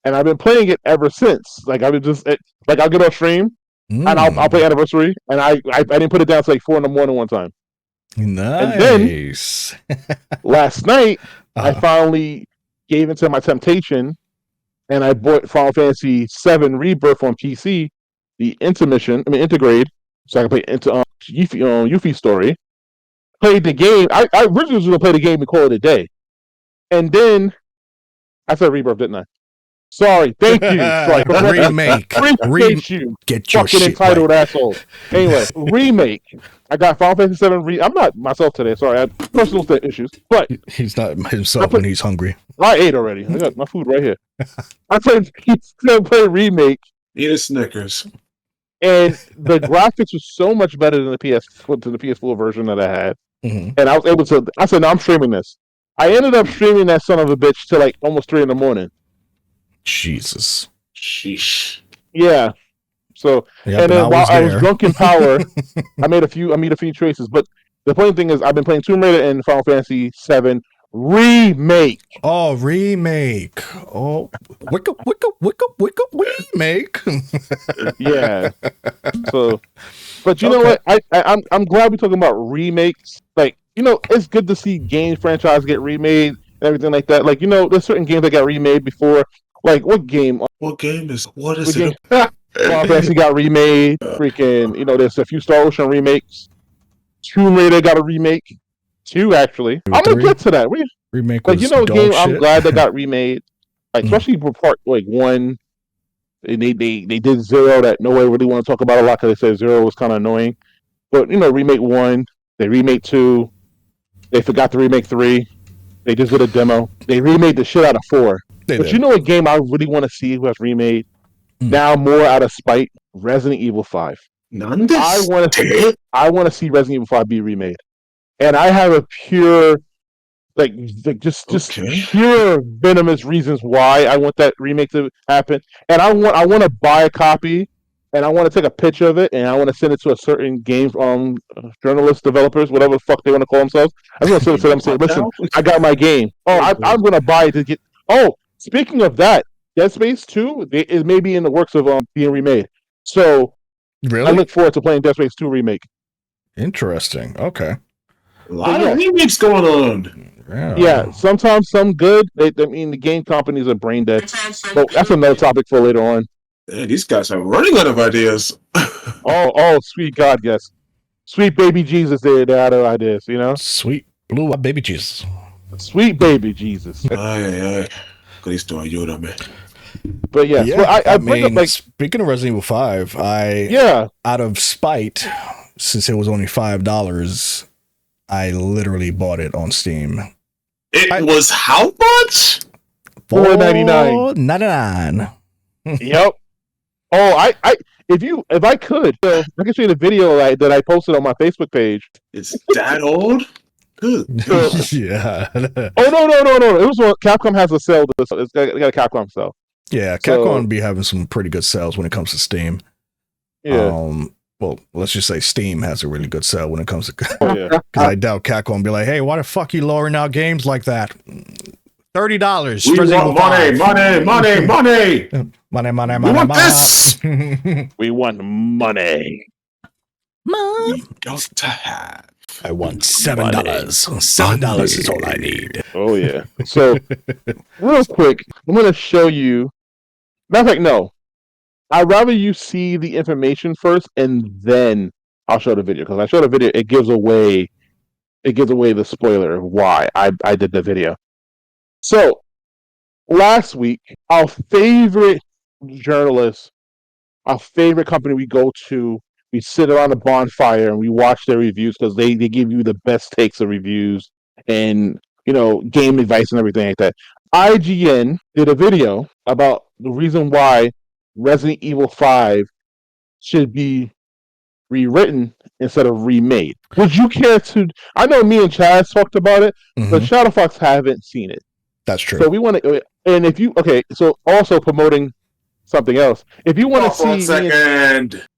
and I've been playing it ever since. Like I've been like I'll get on stream and I'll play Anniversary, and I didn't put it down to like 4 a.m. one time. Nice. And then last night I finally gave into my temptation, and I bought Final Fantasy VII Rebirth on PC, the intergrade, so I can play into Yuffie story. Played the game. I originally was going to play the game and call it a day, and then I said Rebirth, didn't I? Sorry, thank you. Sorry, remake. Appreciate you. Get your fucking shit entitled right. asshole. Anyway, remake. I got Final Fantasy VII. I'm not myself today. Sorry, I had personal issues. But he's not himself when he's hungry. I ate already. I got my food right here. I played remake. Eat a Snickers. And the graphics was so much better than the PS4 version that I had. Mm-hmm. And I was able to. I said, "No, I'm streaming this." I ended up streaming that son of a bitch till like almost 3 a.m. Jesus. Sheesh. Yeah. So and then while I was drunk in power, I made a few choices. But the funny thing is, I've been playing Tomb Raider and Final Fantasy VII Remake. Oh, remake. Oh, wicka, remake. Yeah. So, but you know what? I'm glad we're talking about remakes. Like, it's good to see game franchise get remade and everything like that. Like, there's certain games that got remade before. Like, what game? What is it? Final Fantasy got remade. Freaking, there's a few Star Ocean remakes. Tomb Raider got a remake. 2, actually. I'm gonna get to that. Remake was dog game shit. I'm glad they got remade. Like, especially for part 1. They did 0 that nobody really want to talk about a lot because they said 0 was kind of annoying. But remake 1, they remake 2. They forgot to remake 3. They just did a demo. They remade the shit out of 4. But you know a game I really want to see who has remade now more out of spite? Resident Evil 5. I want to see Resident Evil 5 be remade. And I have a pure just pure venomous reasons why I want that remake to happen. And I want to buy a copy, and I want to take a picture of it, and I want to send it to a certain game journalist, developers, whatever the fuck they want to call themselves. I'm going to send it to them, say, listen, I got my game. Oh, I'm going to buy it to get. Oh, speaking of that, Dead Space 2 is maybe in the works of being remade. So really, I look forward to playing Dead Space 2 remake. Interesting. Okay. A lot of remakes going on. Yeah, sometimes some good. The game companies are brain dead. But that's another topic for later on. Man, these guys are running out of ideas. oh, sweet God, yes. Sweet baby Jesus, they're out of ideas, Sweet blue baby Jesus. Sweet baby Jesus. Ay. Cristo, ayúdame. But yeah, yeah, I mean, speaking of Resident Evil 5, out of spite, since it was only $5, I literally bought it on Steam. It was how much? $4.99. Yep. Oh, if I could, I can show you the video that I posted on my Facebook page. It's that old? Good. Yeah. Oh no! It was Capcom has a sale. It's got a Capcom sale. Yeah, Capcom be having some pretty good sales when it comes to Steam. Yeah. Well, let's just say Steam has a really good sale when it comes to because I doubt Capcom be like, hey, why the fuck you lowering out games like that? $30. We want money. We want this. We want money. We got to have. I want $7. $7 is all I need. Oh yeah. So real quick, I'm gonna show you. Matter of fact, no. I'd rather you see the information first, and then I'll show the video. Because I show the video, it gives away the spoiler of why I did the video. So last week, our favorite journalist, our favorite company we go to, we sit around a bonfire and we watch their reviews because they give you the best takes of reviews and game advice and everything like that. IGN did a video about the reason why Resident Evil 5 should be rewritten instead of remade. Would you care to? I know me and Chaz talked about it, but Shadow Fox haven't seen it. That's true. So we want to, and if you so also promoting something else. If you want to see,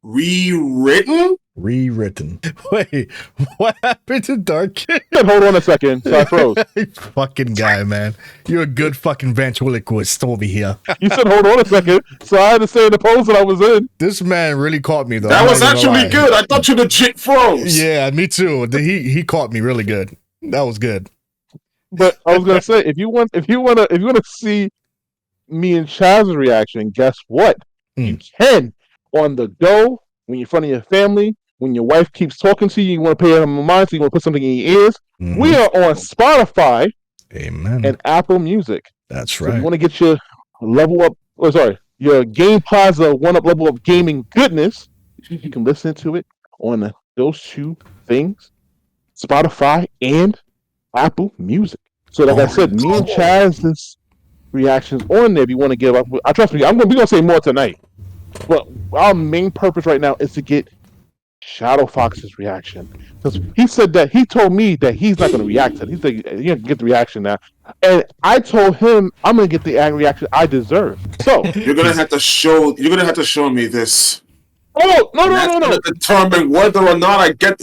rewritten? Rewritten. Wait, what happened to Dark King? Hold on a second. So I froze. Fucking guy, man. You're a good fucking ventriloquist over here. You said hold on a second. So I had to say the pose that I was in. This man really caught me, though. That was actually good. I thought you legit froze. Yeah, me too. He caught me really good. That was good. But I was gonna say, if you want to see me and Chaz's reaction, guess what? You can on the go when you're in front of your family. When your wife keeps talking to you, you want to pay her mind, so you want to put something in your ears. We are on Spotify and Apple Music. That's right. So if you want to get your your Game Plaza 1-up level of gaming goodness, you can listen to it on those two things, Spotify and Apple Music. So like I said, me and Chaz's reactions on there, if you want to give up, trust me, we're gonna say more tonight. But our main purpose right now is to get Shadow Fox's reaction, because he told me that he's not going to react to it. He's like, you can get the reaction now, and I told him I'm going to get the reaction I deserve. So you're gonna have to show me this. Oh no! That's gonna determine whether or not I get.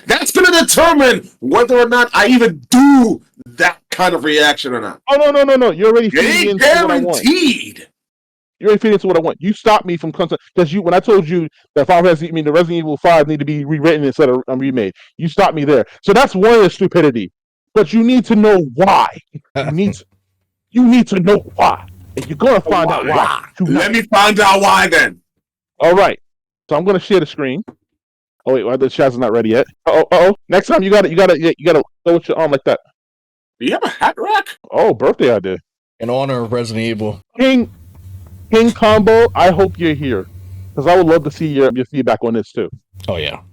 That's gonna determine whether or not I even do that kind of reaction or not. Oh no! You're already feeding into what I want. Guaranteed. You're already feeding into what I want. You stopped me from constant because when I told you that the Resident Evil 5 need to be rewritten instead of remade. You stopped me there. So that's one of the stupidity. But you need to know why. You need to know why. And you're gonna find out why. Let me find out why then. All right. So I'm gonna share the screen. Oh wait, the Shaz is not ready yet. Oh. Next time you gotta throw with your arm like that. Do you have a hat rack? Oh, birthday idea. In honor of Resident Evil. King Combo, I hope you're here, because I would love to see your feedback on this too. Oh yeah,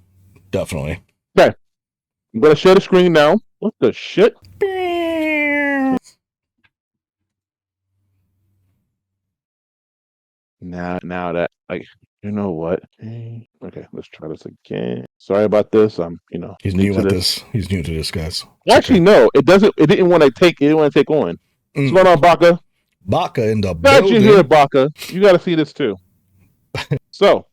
definitely. Okay, I'm gonna share the screen now. What the shit? Now that you know what? Okay, let's try this again. Sorry about this. He's new to this. He's new to this, guys. Actually, no, it doesn't. It didn't want to take. It didn't want to take on. What's going on, Baka? Baka in the Glad building. you're here, Baka. You got to see this too. So,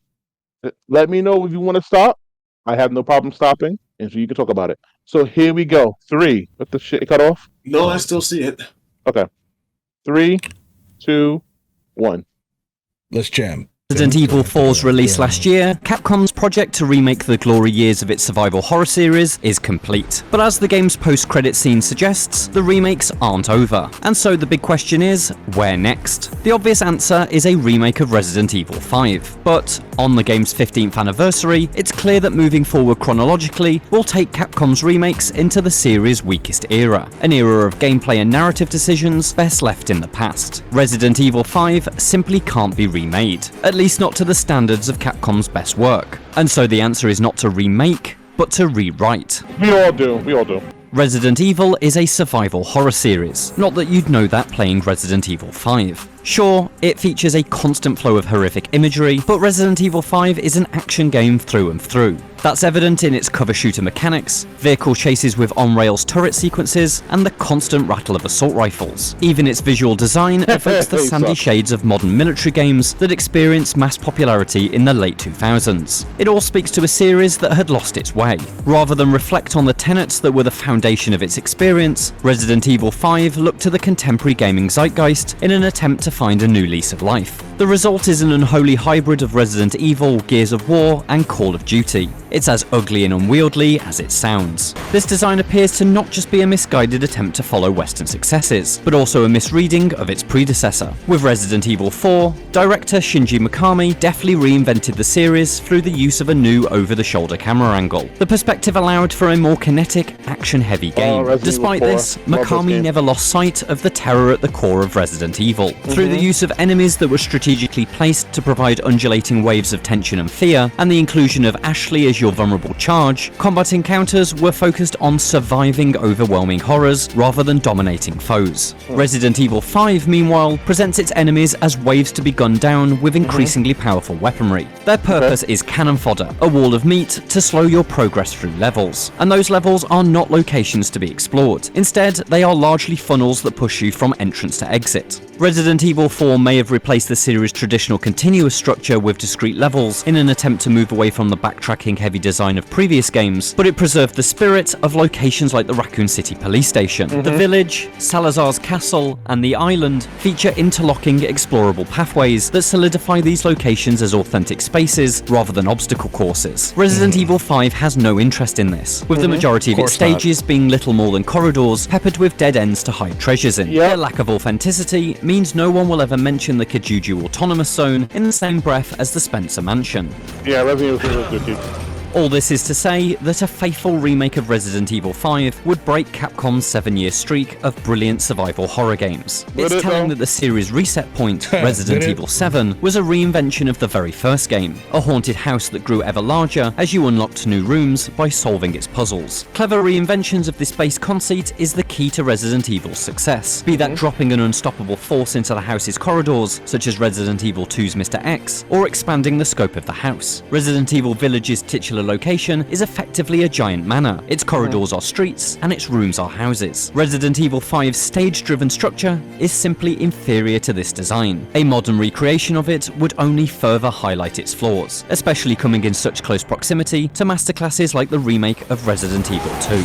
let me know if you want to stop. I have no problem stopping, and so you can talk about it. So here we go. 3. What the shit? It cut off? No, I still see it. Okay. 3, 2, 1. Let's jam. Resident Evil 4's release last year, Capcom's project to remake the glory years of its survival horror series is complete. But as the game's post-credit scene suggests, the remakes aren't over. And so the big question is, where next? The obvious answer is a remake of Resident Evil 5. But on the game's 15th anniversary, it's clear that moving forward chronologically will take Capcom's remakes into the series' weakest era, an era of gameplay and narrative decisions best left in the past. Resident Evil 5 simply can't be remade. At least not to the standards of Capcom's best work. And so the answer is not to remake, but to rewrite. We all do. Resident Evil is a survival horror series. Not that you'd know that playing Resident Evil 5. Sure, it features a constant flow of horrific imagery, but Resident Evil 5 is an action game through and through. That's evident in its cover shooter mechanics, vehicle chases with on-rails turret sequences, and the constant rattle of assault rifles. Even its visual design evokes the sandy shades of modern military games that experienced mass popularity in the late 2000s. It all speaks to a series that had lost its way. Rather than reflect on the tenets that were the foundation of its experience, Resident Evil 5 looked to the contemporary gaming zeitgeist in an attempt to find a new lease of life. The result is an unholy hybrid of Resident Evil, Gears of War, and Call of Duty. It's as ugly and unwieldy as it sounds. This design appears to not just be a misguided attempt to follow Western successes, but also a misreading of its predecessor. With Resident Evil 4, director Shinji Mikami deftly reinvented the series through the use of a new over-the-shoulder camera angle. The perspective allowed for a more kinetic, action-heavy game. Despite this, Mikami never lost sight of the terror at the core of Resident Evil. Through the use of enemies that were strategically placed to provide undulating waves of tension and fear, and the inclusion of Ashley as your vulnerable charge, combat encounters were focused on surviving overwhelming horrors rather than dominating foes. Resident Evil 5, meanwhile, presents its enemies as waves to be gunned down with increasingly powerful weaponry. Their purpose is cannon fodder, a wall of meat to slow your progress through levels. And those levels are not locations to be explored. Instead, they are largely funnels that push you from entrance to exit. Resident Evil 4 may have replaced the series series' traditional continuous structure with discrete levels in an attempt to move away from the backtracking heavy design of previous games, but it preserved the spirit of locations like the Raccoon City police station. The village, Salazar's castle, and the island feature interlocking explorable pathways that solidify these locations as authentic spaces rather than obstacle courses. Resident Evil 5 has no interest in this, with the majority of its stages being little more than corridors peppered with dead ends to hide treasures in. Their lack of authenticity means no one will ever mention the Kijuju Autonomous Zone in the same breath as the Spencer Mansion. Yeah, Resident Evil 3 was good too. All this is to say that a faithful remake of Resident Evil 5 would break Capcom's 7-year streak of brilliant survival horror games. It's telling that the series' reset point, Resident Evil 7, was a reinvention of the very first game, a haunted house that grew ever larger as you unlocked new rooms by solving its puzzles. Clever reinventions of this base conceit is the key to Resident Evil's success, be that dropping an unstoppable force into the house's corridors, such as Resident Evil 2's Mr. X, or expanding the scope of the house. Resident Evil Village's titular location is effectively a giant manor. Its corridors are streets, and its rooms are houses. Resident Evil 5's stage-driven structure is simply inferior to this design. A modern recreation of it would only further highlight its flaws, especially coming in such close proximity to masterclasses like the remake of Resident Evil 2.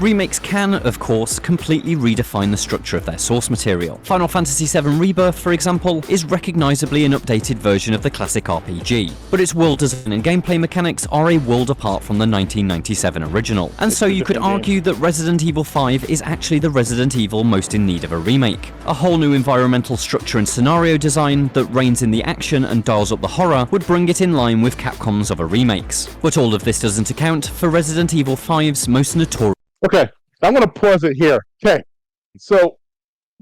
Remakes can, of course, completely redefine the structure of their source material. Final Fantasy VII Rebirth, for example, is recognisably an updated version of the classic RPG, but its world design and gameplay mechanics are a world apart from the 1997 original, and so you could argue that Resident Evil 5 is actually the Resident Evil most in need of a remake. A whole new environmental structure and scenario design that reins in the action and dials up the horror would bring it in line with Capcom's other remakes. But all of this doesn't account for Resident Evil 5's most notorious. Okay, I'm gonna pause it here. Okay, so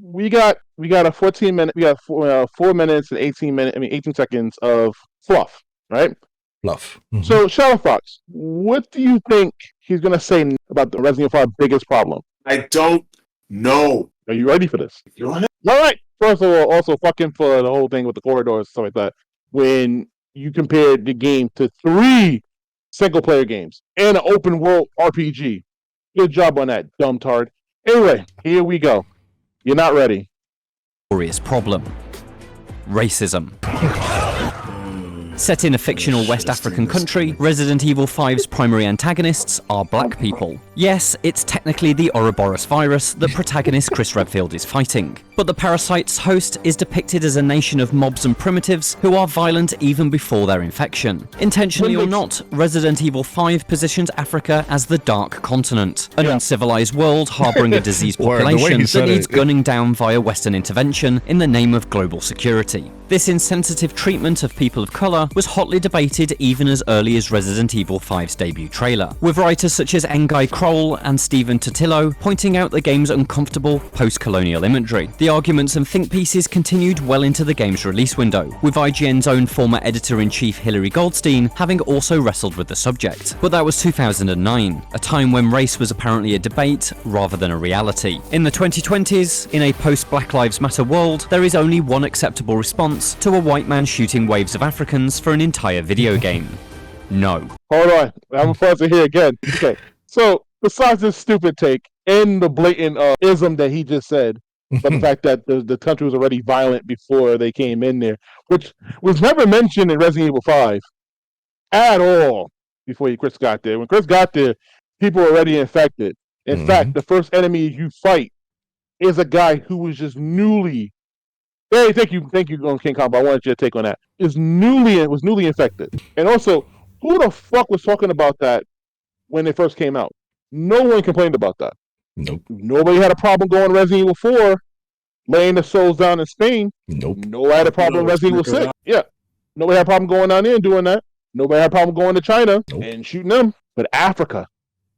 we got a 14 minute, we got 4 minutes and 18 seconds of fluff, right? Fluff. So Shadow Fox, what do you think he's gonna say about the Resident Evil 5 biggest problem? I don't know. Are you ready for this? Go ahead. All right. First of all, also fucking for the whole thing with the corridors and stuff like that. When you compared the game to 3 single player games and an open world RPG. Good job on that, dumb tard. Anyway, here we go. You're not ready. Problem. Racism. Set in a fictional West African country, Resident Evil 5's primary antagonists are black people. Yes, it's technically the Ouroboros virus that protagonist Chris Redfield is fighting, but the parasite's host is depicted as a nation of mobs and primitives who are violent even before their infection. Intentionally or not, Resident Evil 5 positions Africa as the Dark Continent, an uncivilized world harboring a diseased population that needs gunning down via Western intervention in the name of global security. This insensitive treatment of people of colour was hotly debated even as early as Resident Evil 5's debut trailer, with writers such as Ngai Kroll and Stephen Totilo pointing out the game's uncomfortable post-colonial imagery. The arguments and think pieces continued well into the game's release window, with IGN's own former editor-in-chief Hilary Goldstein having also wrestled with the subject. But that was 2009, a time when race was apparently a debate rather than a reality. In the 2020s, in a post-Black Lives Matter world, there is only one acceptable response to a white man shooting waves of Africans for an entire video game. No. Hold on. I'm going to pause it here again. Okay. So, besides this stupid take and the blatant ism that he just said, but the fact that the country was already violent before they came in there, which was never mentioned in Resident Evil 5 at all before Chris got there. When Chris got there, people were already infected. In fact, the first enemy you fight is a guy who was just newly... Hey, thank you, King Combo. I wanted your take on that. Was newly infected. And also, who the fuck was talking about that when it first came out? No one complained about that. Nope. Nobody had a problem going to Resident Evil 4, laying the souls down in Spain. Nope. Nobody had a problem with Resident Evil 6. Yeah. Nobody had a problem going down there and doing that. Nobody had a problem going to China and shooting them. But Africa.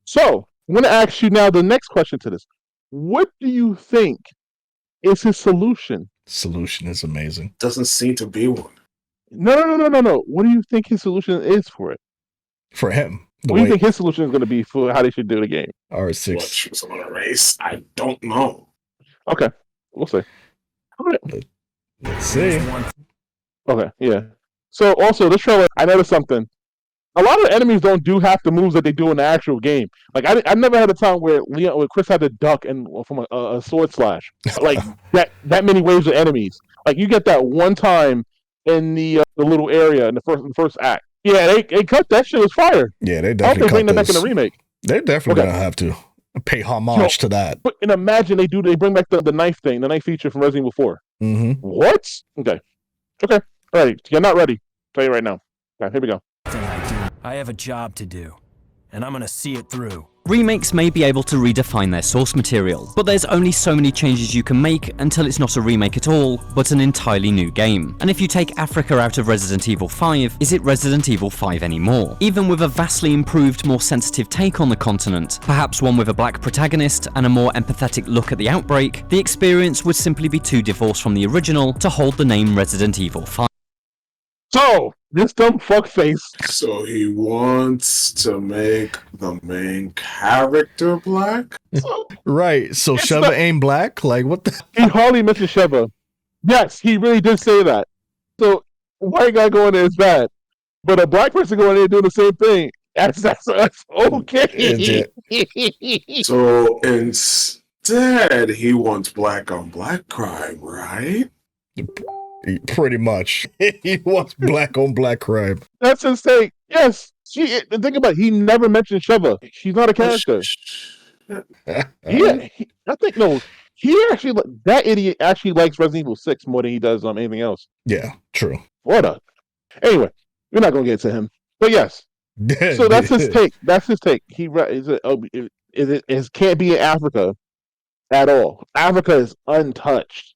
So, I'm going to ask you now the next question to this. What do you think is his solution? Solution is amazing. Doesn't seem to be one. No. What do you think his solution is for it? For him. What do you think his solution is going to be for how they should do the game? R6. What, choose another race? I don't know. Okay. We'll see. All right. Let's see. Okay, yeah. So also this trailer, I noticed something. a lot of enemies don't have the moves that they do in the actual game. Like I never had a time where Chris had to duck and from a sword slash like that many waves of enemies. Like you get that one time in the little area in the first act. Yeah, they cut that shit as fire. Yeah, they definitely. I hope they bring that this. back in the remake. They're definitely gonna have to pay homage to that. And imagine they bring back the knife thing, the knife feature from Resident Evil 4. Mm-hmm. What? Okay. All right. You're not ready. I'll tell you right now. Okay, here we go. I have a job to do, and I'm gonna see it through. Remakes may be able to redefine their source material, but there's only so many changes you can make until it's not a remake at all, but an entirely new game. And if you take Africa out of Resident Evil 5, is it Resident Evil 5 anymore? Even with a vastly improved, more sensitive take on the continent, perhaps one with a black protagonist and a more empathetic look at the outbreak, the experience would simply be too divorced from the original to hold the name Resident Evil 5. So, this dumb fuckface. So he wants to make the main character black? Right. So Sheva ain't black? Like, what the? He hardly mentioned Sheva. Yes, he really did say that. So, a white guy going there is bad. But a black person going there doing the same thing, that's okay. So, instead, he wants black on black crime, right? Pretty much. He wants black on black crime. That's his take. Yes. Think about it. He never mentioned Sheva. She's not a character. I think, no. He actually, that idiot actually likes Resident Evil 6 more than he does anything else. Yeah, true. What a. Anyway, we're not going to get to him. But yes. So that's his take. That's his take. It can't be in Africa at all. Africa is untouched.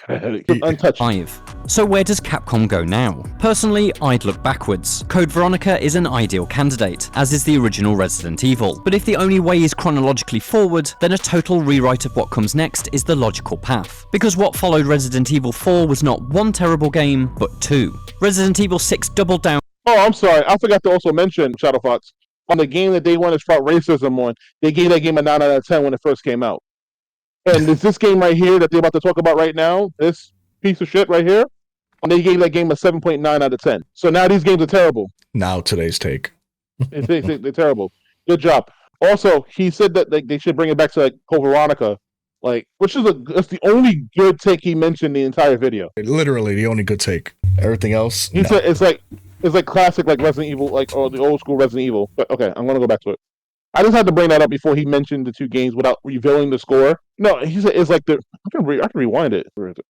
Untouched. 5. So where does Capcom go now? Personally, I'd look backwards. Code Veronica is an ideal candidate, as is the original Resident Evil. But if the only way is chronologically forward, then a total rewrite of what comes next is the logical path. Because what followed Resident Evil 4 was not one terrible game, but two. Resident Evil 6 doubled down. Oh, I'm sorry. I forgot to also mention Shadow Fox. On the game that they wanted to sprout racism on, they gave that game a 9 out of 10 when it first came out. And it's this game right here that they're about to talk about right now, this piece of shit right here, and they gave that game a 7.9 out of 10. So now these games are terrible. Now today's take. They're terrible. Good job. Also, he said that they should bring it back to Code Veronica, which is that's the only good take he mentioned in the entire video. Literally the only good take. Everything else, he said it's like classic Resident Evil, or the old school Resident Evil. But okay, I'm gonna go back to it. I just had to bring that up before he mentioned the two games without revealing the score. No, he said it's like I can rewind it.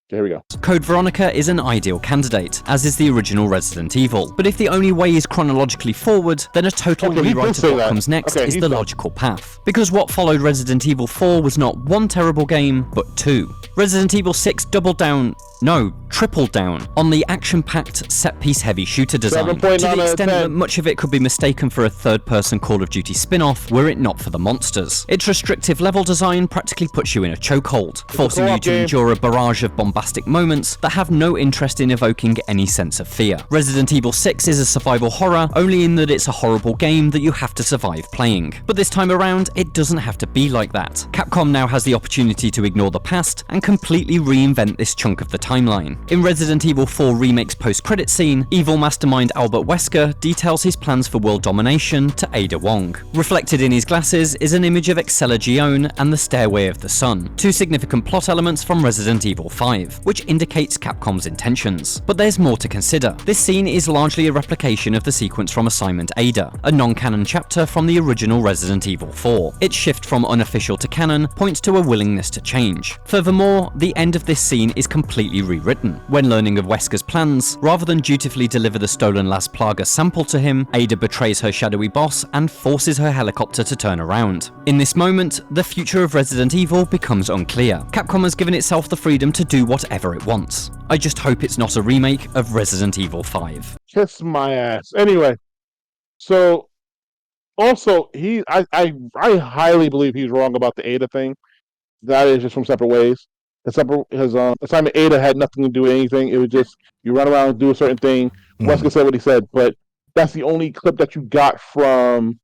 Here we go. Code Veronica is an ideal candidate, as is the original Resident Evil. But if the only way is chronologically forward, then a total rewrite of what comes next is the logical path. Because what followed Resident Evil 4 was not one terrible game, but two. Resident Evil 6 tripled down on the action-packed, set-piece heavy shooter design, to the extent that much of it could be mistaken for a third-person Call of Duty spin-off were it not for the monsters. Its restrictive level design practically puts you in a chokehold, forcing you to endure a barrage of bombastic moments that have no interest in evoking any sense of fear. Resident Evil 6 is a survival horror, only in that it's a horrible game that you have to survive playing. But this time around, it doesn't have to be like that. Capcom now has the opportunity to ignore the past and completely reinvent this chunk of the timeline. In Resident Evil 4 Remake's post-credit scene, evil mastermind Albert Wesker details his plans for world domination to Ada Wong. Reflected in his glasses is an image of Excella Gione and the Stairway of the Sun, two significant plot elements from Resident Evil 5, which indicates Capcom's intentions. But there's more to consider. This scene is largely a replication of the sequence from Assignment Ada, a non-canon chapter from the original Resident Evil 4. Its shift from unofficial to canon points to a willingness to change. Furthermore, the end of this scene is completely rewritten. When learning of Wesker's plans, rather than dutifully deliver the stolen Las Plagas sample to him, Ada betrays her shadowy boss and forces her helicopter to turn around. In this moment, the future of Resident Evil becomes unclear. Capcom has given itself the freedom to do whatever it wants. I just hope it's not a remake of Resident Evil 5. Kiss my ass. Anyway, so also I highly believe he's wrong about the Ada thing. That is just from separate ways. His Assignment Ada had nothing to do with anything. It was just you run around and do a certain thing. Wesker said what he said, but that's the only clip that you got from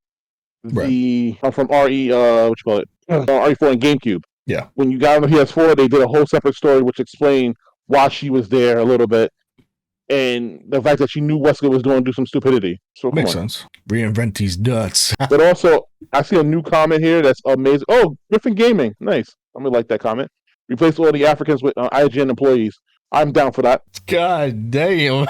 from RE RE4 and GameCube. Yeah. When you got on the PS4, they did a whole separate story which explained why she was there a little bit. and the fact that she knew Wesker was going to do some stupidity. So makes sense. Reinvent these nuts. But also, I see a new comment here that's amazing. Oh, Griffin Gaming, nice. I'm gonna like that comment. Replace all the Africans with IGN employees. I'm down for that. God damn.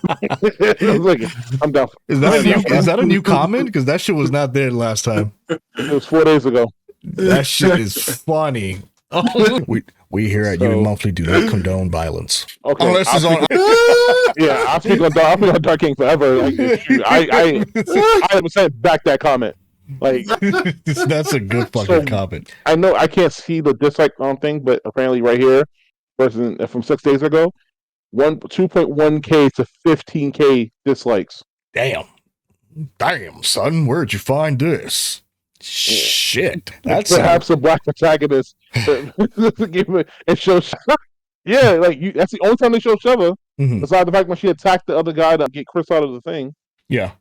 I'm down. Is that a new comment? Because that shit was not there last time. It was 4 days ago. That shit is funny. We here at U.E.Monthly do not condone violence. Okay. Unless it's on. Yeah, I'll speak on Dark King forever. Like, I 100% back that comment. Like, that's a good fucking comment. I know I can't see the dislike thing, but apparently right here, from 6 days ago, 2.1K to 15K dislikes. Damn, son, where'd you find this? Shit, that's perhaps a black protagonist. It shows. Yeah, like that's the only time they show Sheva. Besides the fact when she attacked the other guy to get Chris out of the thing. Yeah,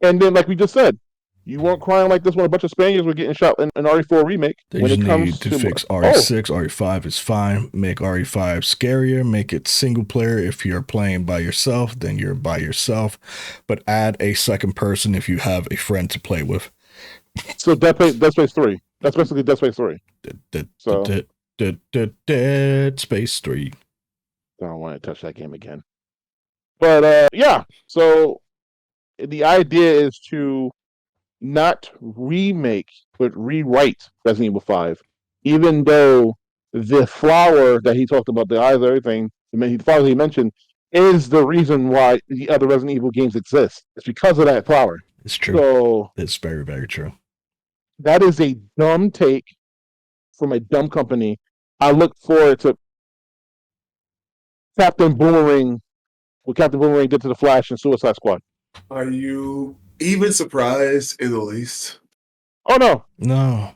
and then like we just said, you weren't crying like this when a bunch of Spaniards were getting shot in an RE4 remake. They just need to fix RE6. RE5 is fine. Make RE5 scarier. Make it single player. If you're playing by yourself, then you're by yourself. But add a second person if you have a friend to play with. So Dead Space 3. That's basically Dead Space 3. Dead Space 3. I don't want to touch that game again. But yeah, so the idea is to not remake, but rewrite Resident Evil 5. Even though the flower that he talked about, the eyes, everything, the flower he mentioned, is the reason why the other Resident Evil games exist. It's because of that flower. It's true. So it's very, very true. That is a dumb take from a dumb company. I look forward to Captain Boomerang, what Captain Boomerang did to the Flash and Suicide Squad. Are you even surprised in the least? Oh no,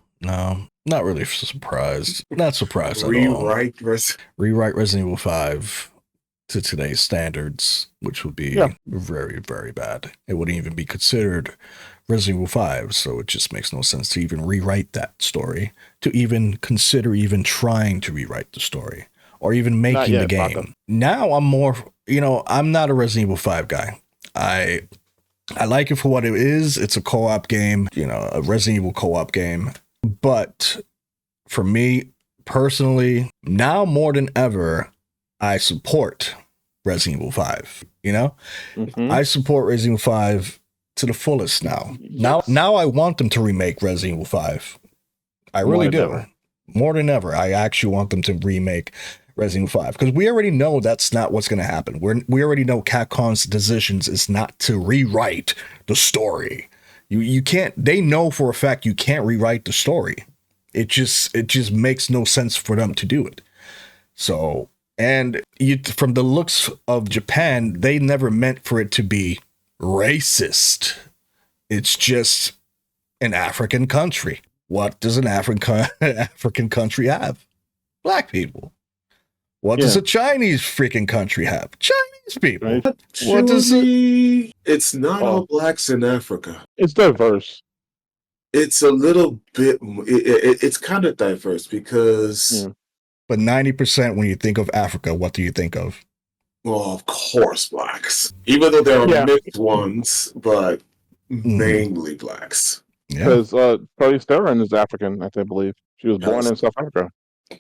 not really surprised. Not surprised at all. Rewrite Resident Evil 5 to today's standards, which would be very, very bad. It wouldn't even be considered Resident Evil 5, so it just makes no sense to even rewrite that story, to even consider even trying to rewrite the story, or even making the game. Now I'm more, I'm not a Resident Evil 5 guy. I like it for what it is. It's a co-op game, a Resident Evil co-op game. But for me personally, now more than ever, I support Resident Evil 5. I support Resident Evil 5 to the fullest now. Yes. Now I want them to remake Resident Evil 5. I really do. More than ever, I actually want them to remake Resident Evil 5 because we already know that's not what's going to happen. We already know Capcom's decisions is not to rewrite the story. You can't. They know for a fact you can't rewrite the story. It just makes no sense for them to do it. So, and from the looks of Japan, they never meant for it to be racist. It's just an African country. What does an African country have? Black people. What does a Chinese freaking country have? Chinese people. Right. What does it? It's not all blacks in Africa. It's diverse. It's a little bit. It's kind of diverse because. Yeah. But 90% when you think of Africa, what do you think of? Well, of course, blacks. Even though there are mixed ones, but mainly blacks. Because Charlize Theron is African, I believe. She was born in South Africa.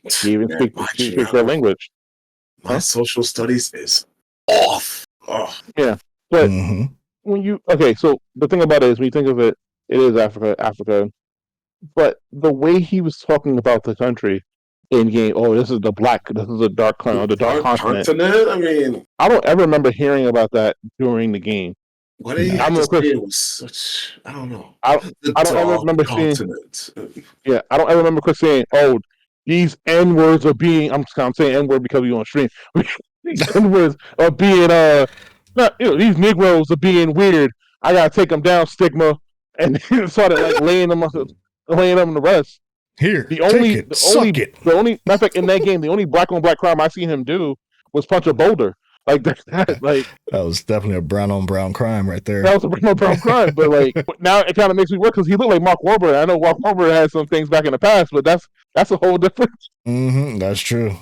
She even speaks their language. My social studies is off. Oh. Yeah, but so the thing about it is when you think of it, it is Africa. But the way he was talking about the country in game, this is the dark continent. I mean, I don't ever remember hearing about that during the game. Why did you just say it was such? I don't know. I don't ever remember seeing. Yeah, I don't ever remember Chris saying, "Oh, these N words are being." I'm saying N word because we're on stream. These N words are being these Negroes are being weird. I gotta take them down, stigma, and started like laying them on the rest. Here, matter of fact, in that game, the only black on black crime I seen him do was punch a boulder. Like that, that was definitely a brown on brown crime right there. That was a brown on brown crime, but now it kind of makes me work because he looked like Mark Wahlberg. I know Mark Wahlberg had some things back in the past, but that's a whole different. That's true.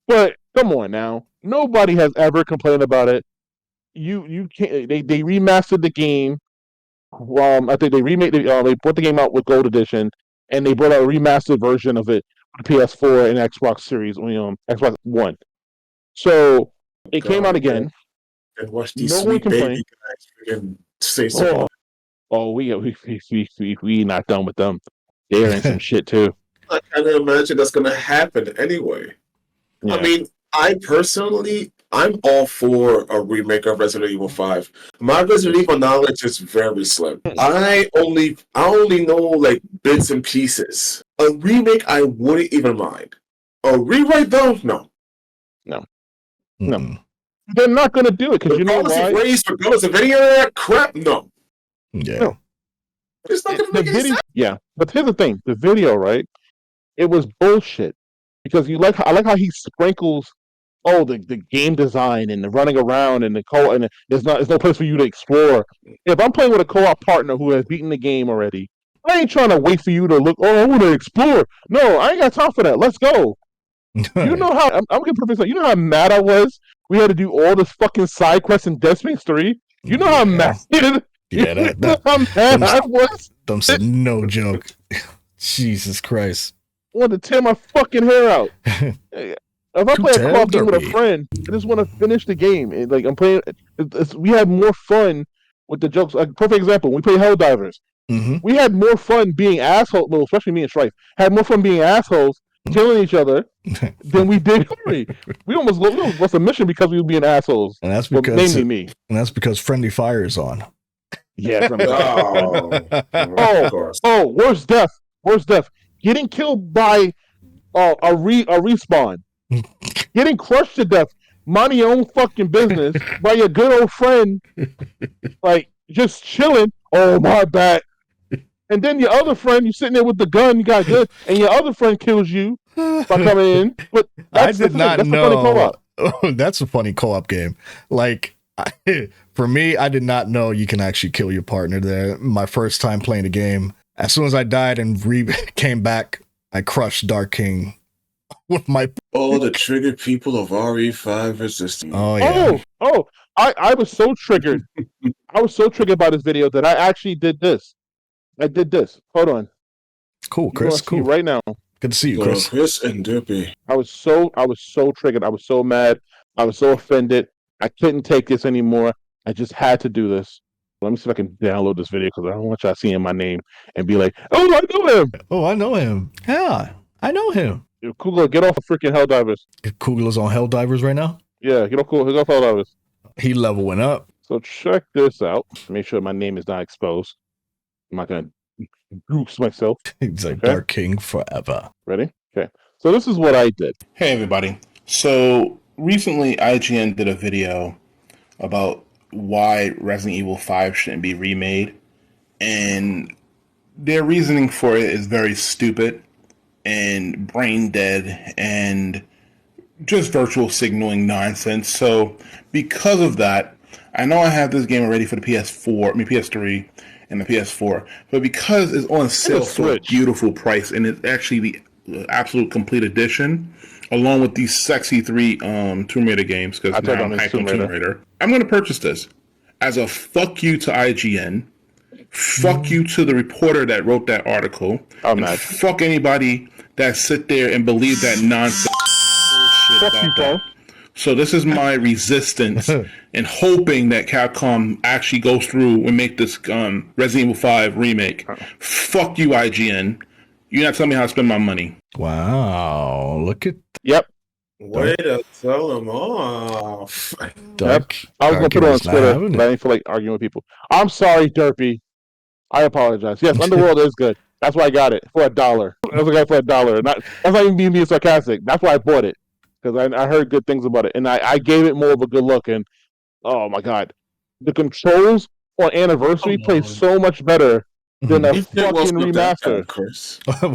But come on now, nobody has ever complained about it. you can't. They remastered the game. I think they remade they put the game out with Gold Edition, and they brought out a remastered version of it for the PS4 and Xbox Series, Xbox One. So it came out again. And watch these No one sweet complained. baby guys freaking say something. Oh, we not done with them. They're in some shit too. I can't imagine that's gonna happen anyway. Yeah. I mean, I'm all for a remake of Resident Evil 5. My Resident Evil knowledge is very slim. I only know like bits and pieces. A remake, I wouldn't even mind. A rewrite, though, no. They're not gonna do it because you know why? Regardless of any of that crap, no. Yeah. No. It's not gonna make any sense. Yeah, but here's the thing: the video, right? It was bullshit because I like how he sprinkles the game design and the running around and the and there's no place for you to explore. If I'm playing with a co-op partner who has beaten the game already, I ain't trying to wait for you to look. Oh, I want to explore. No, I ain't got time for that. Let's go. You know how I'm getting perfect. You know how mad I was. We had to do all this fucking side quests in Dead Space 3. You know how mad. Yeah, how mad I was. Them said no joke. Jesus Christ. I want to tear my fucking hair out. If I play a co-op game with a friend, I just want to finish the game. Like I'm playing, we had more fun with the jokes. Like perfect example, when we play Helldivers, we had more fun being assholes. Well, especially me and Strife had more fun being assholes, killing each other, than we did. We almost lost a mission because we were being assholes. And that's because mainly me. And that's because Friendly Fire is on. Yeah. Worst death. Getting killed by a respawn. Getting crushed to death. Minding your own fucking business by your good old friend, like just chilling. Oh, my bad. And then your other friend, you're sitting there with the gun, you got good, and your other friend kills you by coming in. But I did not know. Oh, that's a funny co-op game. Like, for me, I did not know you can actually kill your partner there. My first time playing the game, as soon as I died and came back, I crushed Dark King with my... Oh, the triggered people of RE5 resistance. Oh, yeah. I was so triggered. I was so triggered by this video that I actually did this. I did this. Hold on. Cool, Chris. Cool. Right now. Good to see you, Chris. Chris and Derpy. I was so triggered. I was so mad. I was so offended. I couldn't take this anymore. I just had to do this. Let me see if I can download this video because I don't want y'all seeing my name and be like, "Oh, I know him." Oh, I know him. Yeah, I know him. Kugler, get off of freaking Helldivers. Kugler's on Helldivers right now? Yeah, get off Helldivers. He leveling up. So check this out. Make sure my name is not exposed. I'm not going to goose myself. He's like Dark King forever. Ready? Okay. So this is what I did. Hey, everybody. So recently, IGN did a video about why Resident Evil 5 shouldn't be remade. And their reasoning for it is very stupid and brain dead and just virtual signaling nonsense. So because of that, I know I have this game already for the PS3 and the PS4, but because it's on sale for a beautiful price and it's actually the absolute complete edition, along with these sexy 3 Tomb Raider games, because now I'm hyped on Tomb Raider, I'm going to purchase this as a fuck you to IGN, fuck you to the reporter that wrote that article, fuck anybody that sit there and believe that nonsense bullshit about that. So this is my resistance and hoping that Capcom actually goes through and make this Resident Evil 5 remake. Fuck you, IGN. You're not telling me how to spend my money. Wow. Look at... Yep. Way to tell them off. Yep. I was going to put it on Twitter, but I didn't feel like arguing with people. I'm sorry, Derpy. I apologize. Yes, Underworld is good. That's why I got it for $1. I was a guy for $1. That's not even being sarcastic. That's why I bought it. Because I heard good things about it, and I gave it more of a good look. And oh my god, the controls on Anniversary play so much better than a fucking remaster.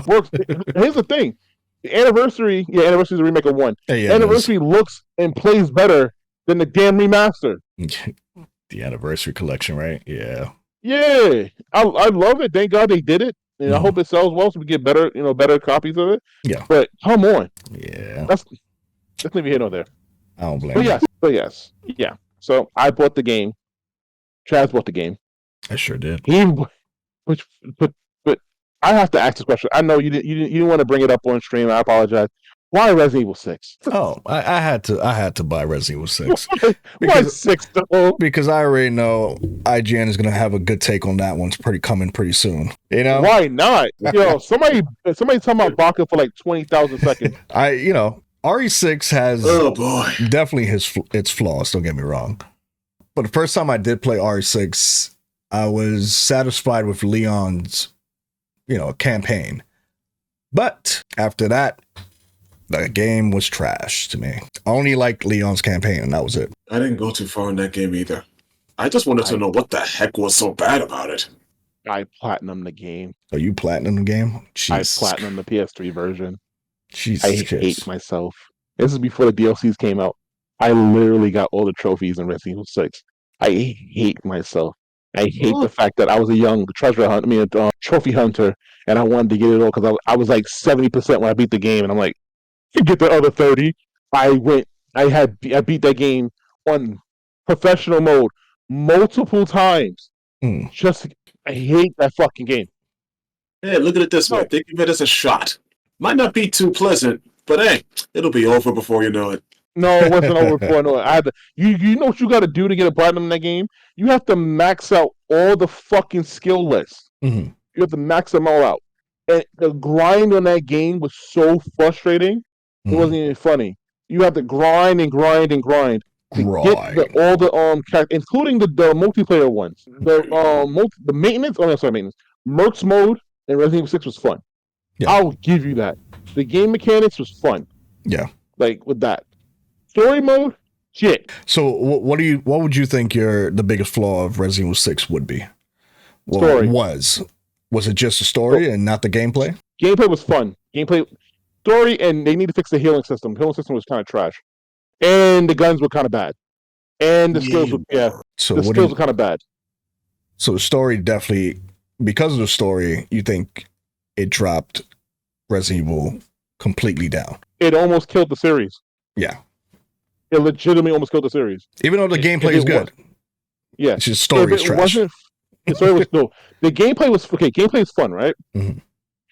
Works. Here's the thing: the Anniversary, Anniversary is a remake of 1. Anniversary looks and plays better than the damn remaster. The Anniversary collection, right? Yeah. Yeah, I love it. Thank God they did it. And I hope it sells well so we get better copies of it. Yeah. But come on. Yeah. That's neither here nor there. I don't blame you. But yes. Yeah. So I bought the game. Chaz bought the game. I sure did. But I have to ask this question. I know you didn't want to bring it up on stream. I apologize. Why Resident Evil 6? Oh, I had to buy Resident Evil 6. Why 6 though? Because I already know IGN is gonna have a good take on that one. It's coming pretty soon. You know? Why not? Yo, somebody talking about Baka for like 20,000 seconds. RE6 has definitely its flaws, don't get me wrong. But the first time I did play RE6, I was satisfied with Leon's, campaign. But after that, the game was trash to me. I only liked Leon's campaign, and that was it. I didn't go too far in that game either. I just wanted to know what the heck was so bad about it. I platinumed the game. Oh, you platinumed the game? Jesus. I platinumed the PS3 version. Jesus I hate myself. This is before the DLCs came out. I literally got all the trophies in Resident Evil 6. I hate myself. I hate the fact that I was a young trophy hunter, and I wanted to get it all because I was like 70% when I beat the game, and I'm like, get the other 30. I beat that game on professional mode multiple times. I hate that fucking game. Hey, look at it this way. Think of it as a shot. Might not be too pleasant, but hey, it'll be over before you know it. No, it wasn't over before I know it. I had to, you know what you got to do to get a platinum in that game? You have to max out all the fucking skill lists. Mm-hmm. You have to max them all out. And the grind on that game was so frustrating. It wasn't even funny. You have to grind and grind and grind to get all the characters, including the multiplayer ones. The maintenance. Oh, no, sorry, maintenance. Mercs mode in Resident Evil 6 was fun. Yeah. I'll give you that. The game mechanics was fun. Yeah, like with that story mode, shit. So, what would you think the biggest flaw of Resident Evil 6 would be? Well, story was it just the story and not the gameplay? Gameplay was fun. Story, and they need to fix the healing system. The healing system was kind of trash, and the guns were kind of bad, and the skills were were kind of bad. So the story definitely, because of the story, you think it dropped Resident Evil completely down. It almost killed the series. Yeah, it legitimately almost killed the series. Even though the gameplay is good. Yeah, it's just story is trash. The story was the gameplay was okay. Gameplay is fun, right? Mm-hmm.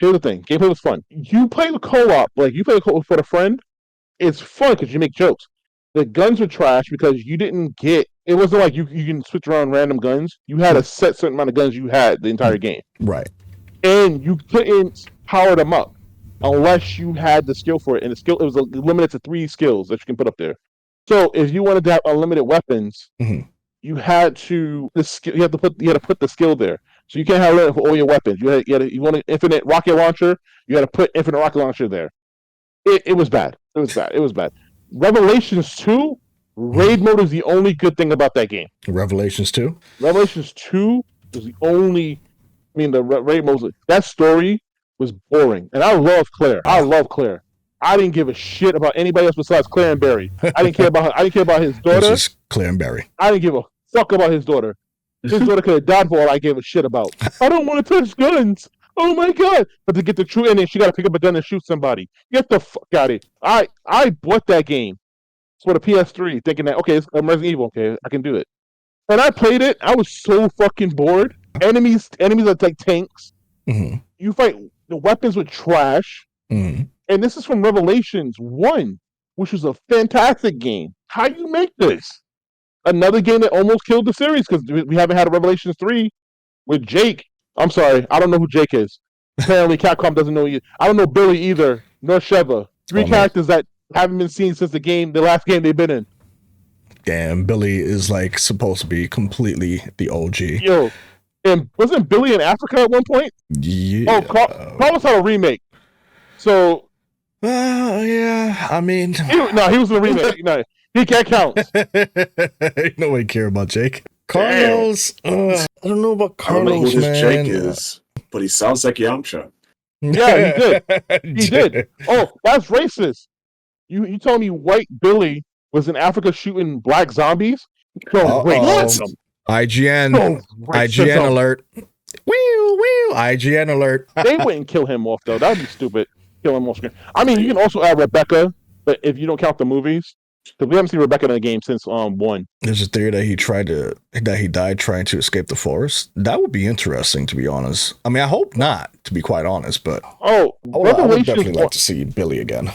Here's the thing: gameplay was fun. You play the co-op, like you play the co-op for a friend. It's fun because you make jokes. The guns were trash because you didn't get. It wasn't like you can switch around random guns. You had a certain amount of guns you had the entire game. Right. And you couldn't power them up unless you had the skill for it. And it was limited to 3 skills that you can put up there. So if you wanted to have unlimited weapons, you had to put the skill there. So you can't have limit for all your weapons. You want an infinite rocket launcher, you had to put infinite rocket launcher there. It was bad. It was bad. Revelations 2, raid mode is the only good thing about that game. Revelations 2 is the only. The raid mode. That story was boring, and I love Claire. I didn't give a shit about anybody else besides Claire and Barry. I didn't care about his daughter. This is Claire and Barry. I didn't give a fuck about his daughter. His daughter could have died for all I gave a shit about. I don't want to touch guns. Oh my god! But to get the true ending, she got to pick up a gun and shoot somebody. Get the fuck out of it. I bought that game for the PS3, thinking that okay, it's Resident Evil. Okay, I can do it. And I played it. I was so fucking bored. Enemies are like tanks. Mm-hmm. You fight. The weapons were trash. Mm-hmm. And this is from Revelations 1, which was a fantastic game. How do you make this? Another game that almost killed the series because we haven't had a Revelations 3 with Jake. I'm sorry, I don't know who Jake is. Apparently, Capcom doesn't know you. I don't know Billy either, nor Sheva. 3 characters that haven't been seen since the last game they've been in. Damn, Billy is like supposed to be completely the OG. Yo, and wasn't Billy in Africa at one point? Yeah. Oh, Carlos had a remake. So. Yeah, I mean... he was in a remake. No, he can't count. Nobody care about Jake. Carlos, I don't know about Carlos, I don't know who man. this Jake is, but he sounds like Yamcha. Yeah, he did. He did. Oh, that's racist. You told me white Billy was in Africa shooting black zombies? IGN. IGN alert. Wee, IGN alert. They wouldn't kill him off, though. That would be stupid. Kill him off screen. I mean, you can also add Rebecca, but if you don't count the movies. Because we haven't seen Rebecca in the game since 1. There's a theory that he died trying to escape the forest. That would be interesting, to be honest. I mean, I hope not, to be quite honest, but I would definitely like to see Billy again.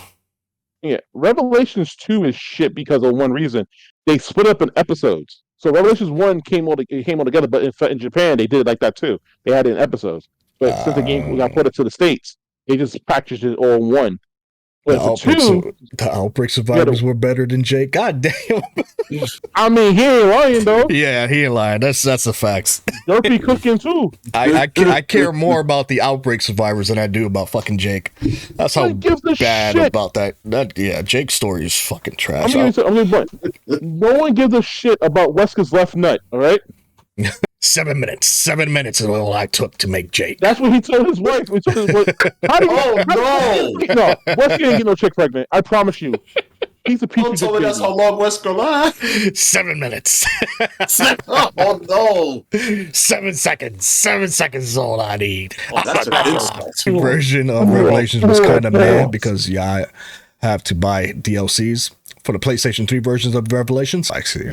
Yeah, Revelations 2 is shit because of one reason. They split up in episodes. So Revelations 1 came all together, but in Japan they did it like that too. They had it in episodes. But since the game got put to the States, they just packaged it all in one. But the Outbreak survivors were better than Jake. God damn. I mean, he ain't lying though. Yeah, he ain't lying. That's the facts. Dirty cooking too. I care more about the Outbreak survivors than I do about fucking Jake. That's how bad shit about that. Yeah, Jake's story is fucking trash. No one gives a shit about Wesker's left nut. All right. 7 minutes. 7 minutes is all I took to make Jake. That's what he told his wife. How do you? No, Wesker didn't get no chick pregnant. I promise you. He's a piece of shit. That's how long Wesker lasts. 7 minutes. Oh no. 7 seconds. 7 seconds is all I need. That's the version of Revelations was kind of mad because I have to buy DLCs for the PlayStation 3 versions of Revelations. I see.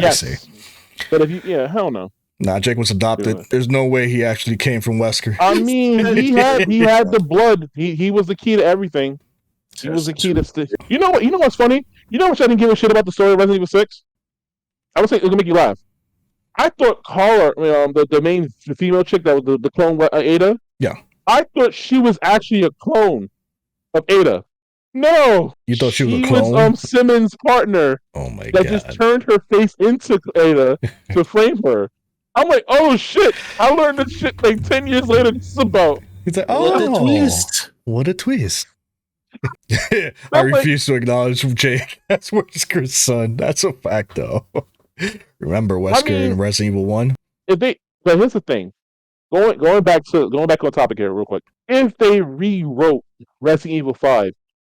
But hell no. Nah, Jake was adopted. There's no way he actually came from Wesker. I mean, he had the blood. He was the key to everything. He was the key to. You know what? You know what's funny? You know what? I didn't give a shit about the story of Resident Evil 6. I would say it's gonna make you laugh. I thought Carla, the female chick that was the clone Ada. Yeah. I thought she was actually a clone of Ada. No. You thought she was a clone? She was Simmons' partner. Oh my god. That just turned her face into Ada to frame her. I'm like, oh shit! I learned this shit like 10 years later. This is about. He's like, oh, what a twist! What a twist! I refuse to acknowledge Jake. That's Wesker's son. That's a fact, though. Remember Wesker in Resident Evil 1? But here's the thing. Going back on topic here, real quick. If they rewrote Resident Evil 5,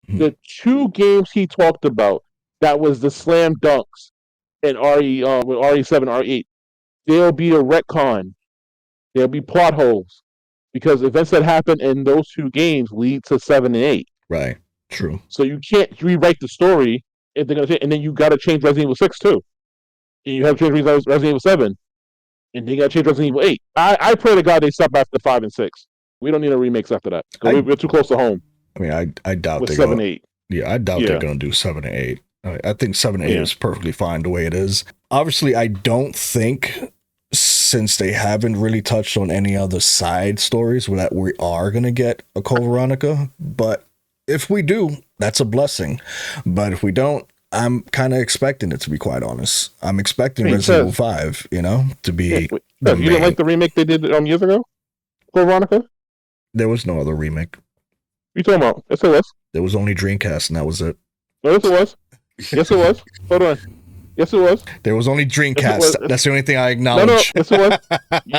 the 2 games he talked about that was the slam dunks in with RE7, RE8. There'll be a retcon. There'll be plot holes because events that happen in those 2 games lead to 7 and 8. Right. True. So you can't rewrite the story if they're gonna say, and then you got to change Resident Evil 6 too, and you have to change Resident Evil 7, and then you got to change Resident Evil 8. I pray to God they stop after 5 and 6. We don't need a remakes after that. We're too close to home. I mean, I doubt with 7 and 8. Yeah, I doubt they're gonna do 7 and 8. I think 7 and 8 is perfectly fine the way it is. Obviously, I don't think, since they haven't really touched on any other side stories, that we are going to get a Code Veronica. But if we do, that's a blessing. But if we don't, I'm kind of expecting it, to be quite honest. I'm expecting Resident Evil 5, to be you didn't like the remake they did years ago? Code Veronica? There was no other remake. What you talking about? Yes, it was. There was only Dreamcast, and that was it. No, yes, it was. Yes, it was. Hold on. Yes, it was. There was only Dreamcast. That's the only thing I acknowledge. No, yes, it was.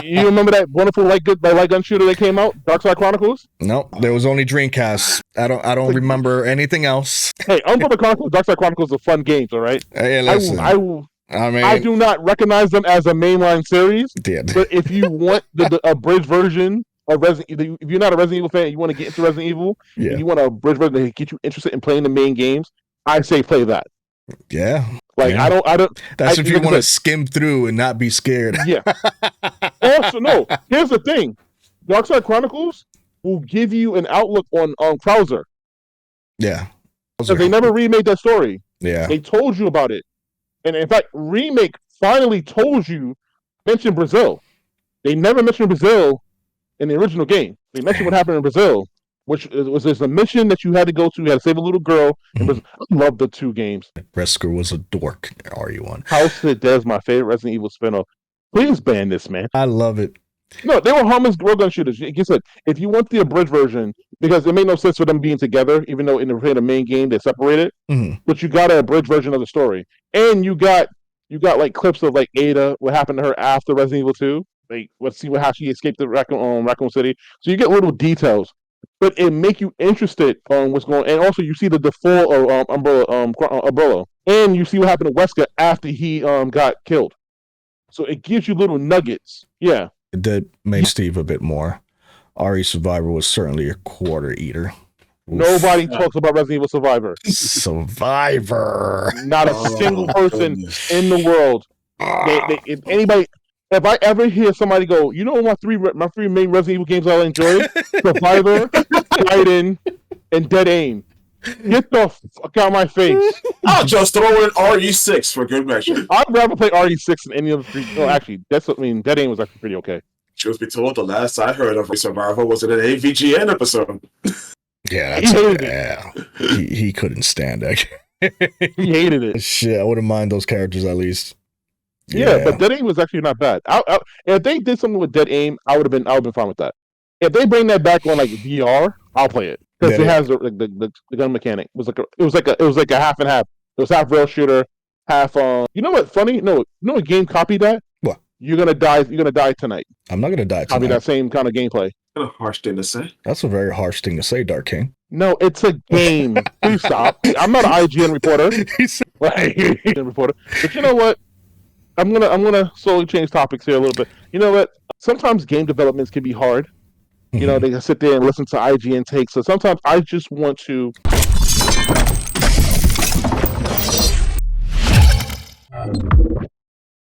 You remember that wonderful light gun shooter that came out, Dark Side Chronicles? No, there was only Dreamcast. I don't remember anything else. Hey, Umbrella Chronicles, Dark Side Chronicles are fun games, all right? Hey, listen. I do not recognize them as a mainline series. But if you want the abridged version of Resident Evil, if you're not a Resident Evil fan and you want to get into Resident Evil, and you want a abridged version to get you interested in playing the main games, I say play that. Yeah. Like, I don't. That's if you want to skim through and not be scared. Yeah. Also, no. Here's the thing: Dark Side Chronicles will give you an outlook on Krauser. Yeah. Because they never remade that story. Yeah. They told you about it, and in fact, remake finally mentioned Brazil. They never mentioned Brazil in the original game. They mentioned what happened in Brazil, which was a mission that you had to go to. You had to save a little girl. I love the 2 games. Wesker was a dork. RE1. House of Dead is my favorite Resident Evil spinoff. Please ban this, man. I love it. No, they were harmless railgun shooters. Like you said, if you want the abridged version, because it made no sense for them being together, even though in the main game they're separated. But you got an abridged version of the story, and you got like clips of like Ada, what happened to her after Resident Evil 2. Like, let's see how she escaped the Raccoon City. So you get little details. But it make you interested on what's going on. And also you see the fall of Umbrella. And you see what happened to Wesker after he got killed. So it gives you little nuggets. Yeah. It did make Steve a bit more. RE Survivor was certainly a quarter eater. Nobody talks about Resident Evil Survivor. Survivor. Not a single person in the world. If I ever hear somebody go, you know, my three main Resident Evil games I enjoyed: Survivor, Raiden, and Dead Aim. Get the fuck out of my face. I'll just throw in RE6 for good measure. I'd rather play RE6 than any of the three. No, actually, Dead Aim was actually pretty okay. Truth be told, the last I heard of Survivor was in an AVGN episode. Yeah, he couldn't stand that. He hated it. Shit, I wouldn't mind those characters at least. Yeah, but Dead Aim was actually not bad. If they did something with Dead Aim, I would have been fine with that. If they bring that back on like VR, I'll play it because it has the gun mechanic. It was like a half and half. It was half rail shooter, half You know what? Funny? No, you know what game copied that? What? You're gonna die. You're gonna die tonight. I'm not gonna die tonight. Copy that same kind of gameplay. That's a harsh thing to say. That's a very harsh thing to say, Dark King. No, it's a game. Please stop. I'm not an IGN reporter. But you know what? I'm gonna slowly change topics here a little bit. You know what? Sometimes game developments can be hard. You know, they can sit there and listen to IGN takes. So sometimes I just want to